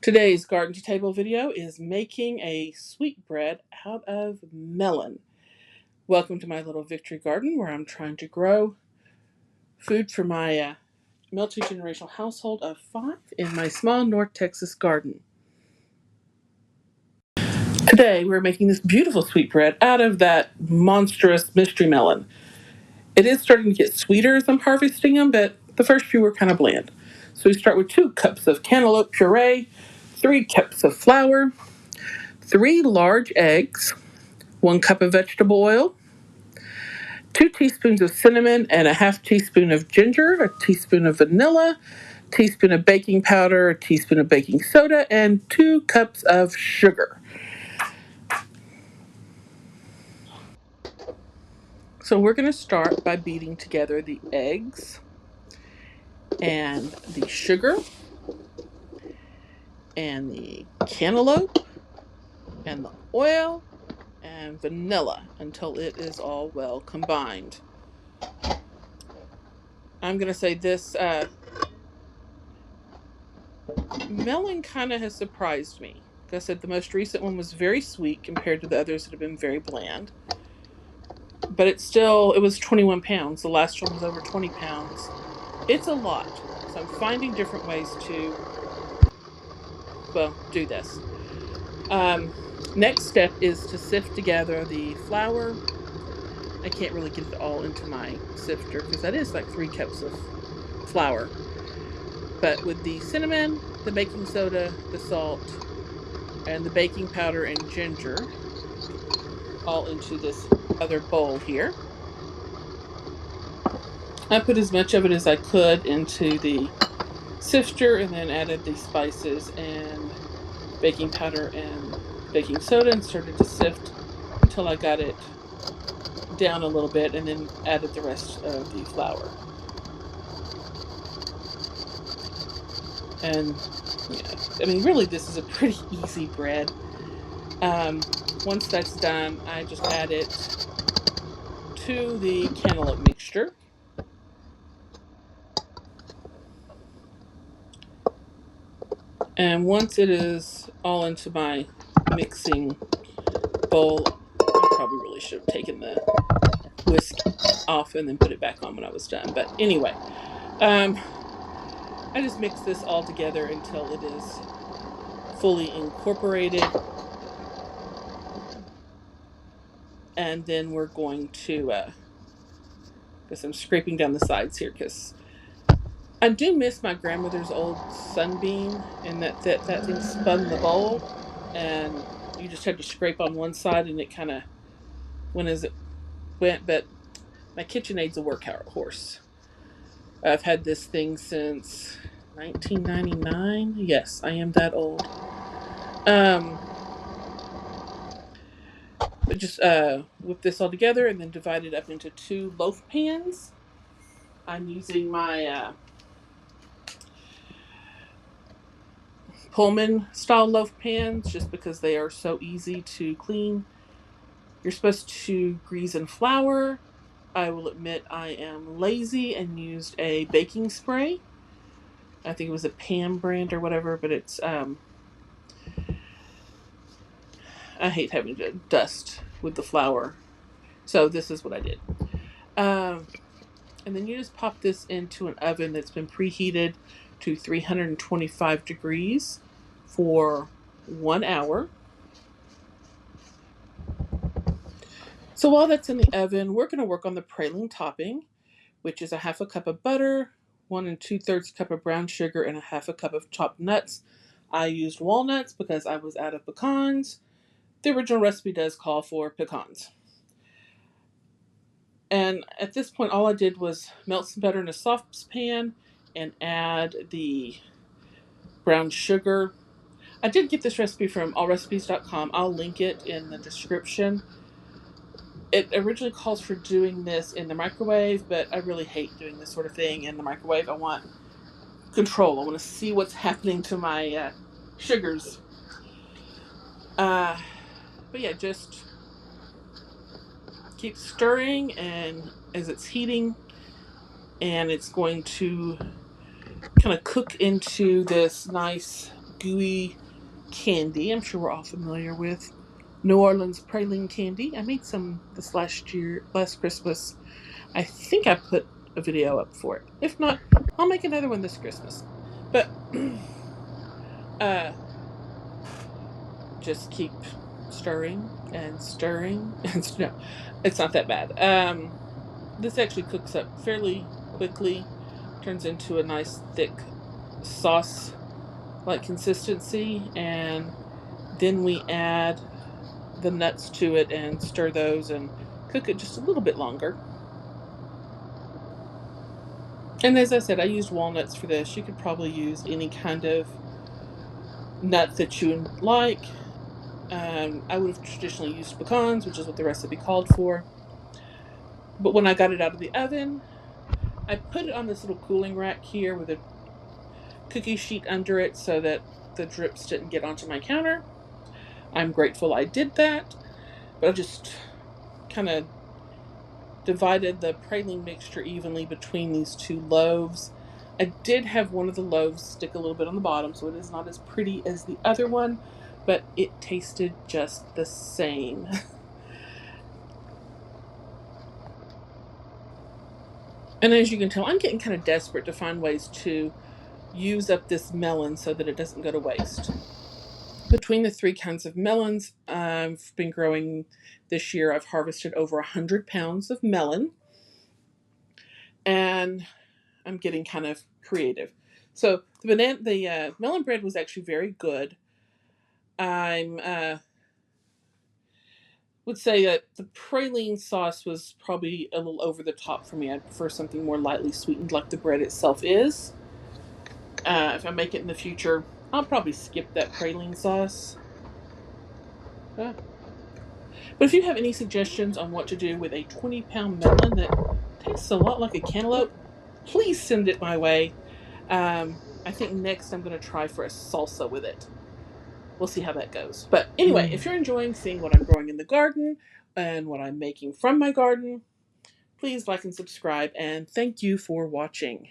Today's garden to table video is making a sweetbread out of melon. Welcome to my little victory garden where I'm trying to grow food for my multi-generational household of 5 in my small North Texas garden. Today we're making this beautiful sweetbread out of that monstrous mystery melon. It is starting to get sweeter as I'm harvesting them, but the first few were kind of bland. So we start with 2 cups of cantaloupe puree, 3 cups of flour, 3 large eggs, 1 cup of vegetable oil, 2 teaspoons of cinnamon and a half teaspoon of ginger, a teaspoon of vanilla, a teaspoon of baking powder, a teaspoon of baking soda, and 2 cups of sugar. So we're going to start by beating together the eggs and the sugar and the cantaloupe and the oil and vanilla until it is all well combined. I'm going to say this melon kind of has surprised me. Like I said, the most recent one was very sweet compared to the others that have been very bland. But it was 21 pounds. The last one was over 20 pounds. It's a lot. So I'm finding different ways to, do this. Next step is to sift together the flour. I can't really get it all into my sifter because that is like 3 cups of flour. But with the cinnamon, the baking soda, the salt, and the baking powder and ginger all into this other bowl here. I put as much of it as I could into the sifter and then added the spices and baking powder and baking soda and started to sift until I got it down a little bit and then added the rest of the flour. And yeah, I mean, really, this is a pretty easy bread. Once that's done, I just add it to the cantaloupe mixture. And once it is all into my mixing bowl, I probably really should have taken the whisk off and then put it back on when I was done. But anyway, I just mix this all together until it is fully incorporated. And then we're going to, guess I'm scraping down the sides here because I do miss my grandmother's old sunbeam and that thing spun the bowl and you just had to scrape on one side and it kind of went as it went. But my KitchenAid's a workhorse. I've had this thing since 1999. Yes, I am that old. But just whip this all together and then divide it up into 2 loaf pans. I'm using my Pullman style loaf pans just because they are so easy to clean. You're supposed to grease in flour. I will admit I am lazy and used a baking spray. I think it was a Pam brand or whatever, but it's I hate having to dust with the flour. So this is what I did. And then you just pop this into an oven that's been preheated to 325 degrees for 1 hour. So while that's in the oven, we're going to work on the praline topping, which is a half a cup of butter, 1 2/3 cup of brown sugar, and a half a cup of chopped nuts. I used walnuts because I was out of pecans. The original recipe does call for pecans. And at this point, all I did was melt some butter in a saucepan and add the brown sugar. I did get this recipe from allrecipes.com. I'll link it in the description. It originally calls for doing this in the microwave, but I really hate doing this sort of thing in the microwave. I want control. I want to see what's happening to my sugars. But yeah, just keep stirring, and as it's heating, and it's going to kind of cook into this nice gooey candy. I'm sure we're all familiar with New Orleans praline candy. I made some this last Christmas. I think I put a video up for it. If not, I'll make another one this Christmas. But uh, just keep stirring and stirring and no, it's not that bad. This actually cooks up fairly quickly, turns into a nice thick sauce like consistency, and then we add the nuts to it and stir those and cook it just a little bit longer. And as I said, I used walnuts for this. You could probably use any kind of nut that you like. I would have traditionally used pecans, which is what the recipe called for. But when I got it out of the oven, I put it on this little cooling rack here with a cookie sheet under it so that the drips didn't get onto my counter. I'm grateful I did that, but I just kind of divided the praline mixture evenly between these two loaves. I did have one of the loaves stick a little bit on the bottom, so it is not as pretty as the other one, but it tasted just the same. And as you can tell, I'm getting kind of desperate to find ways to use up this melon so that it doesn't go to waste. Between the three kinds of melons I've been growing this year, I've harvested over 100 pounds of melon, and I'm getting kind of creative. So the melon bread was actually very good. I'm would say that the praline sauce was probably a little over the top for me. I'd prefer something more lightly sweetened, like the bread itself is. If I make it in the future, I'll probably skip that praline sauce. Uh, But if you have any suggestions on what to do with a 20-pound melon that tastes a lot like a cantaloupe, please send it my way. I think next I'm going to try for a salsa with it. We'll see how that goes. But anyway, if you're enjoying seeing what I'm growing in the garden and what I'm making from my garden, please like and subscribe, and thank you for watching.